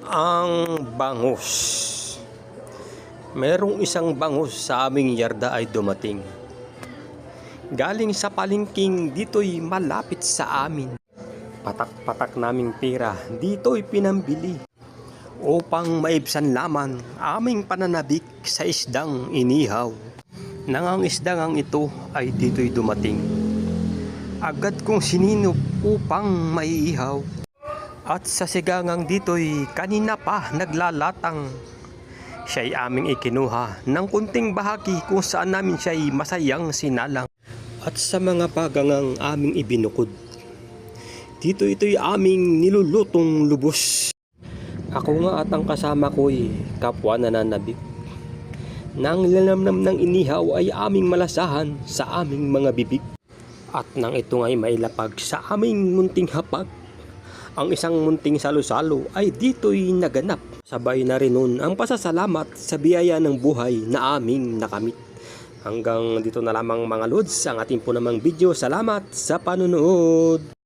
Ang bangus. Merong isang bangus sa aming yarda ay dumating. Galing sa palengking, dito'y malapit sa amin. Patak-patak naming pera, dito'y pinambili. Upang maibsan laman aming pananabik sa isdang inihaw. Nang ang isdang ito ay dito'y dumating. Agad kong sininop upang maiihaw. At sa sigangang dito'y kanina pa naglalatang. Siya'y aming ikinuha ng kunting bahagi kung saan namin siya'y masayang sinalang. At sa mga pagangang aming ibinukod, dito ito'y aming nilulutong lubos. Ako nga at ang kasama ko'y kapwa nananabik. Nang lalamnam ng inihaw ay aming malasahan sa aming mga bibig. At nang ito nga'y mailapag sa aming munting hapag, ang isang munting salo-salo ay dito'y naganap. Sabay na rin nun ang pasasalamat sa biyaya ng buhay na aming nakamit. Hanggang dito na lamang mga lods ang ating po namang video. Salamat sa panunood!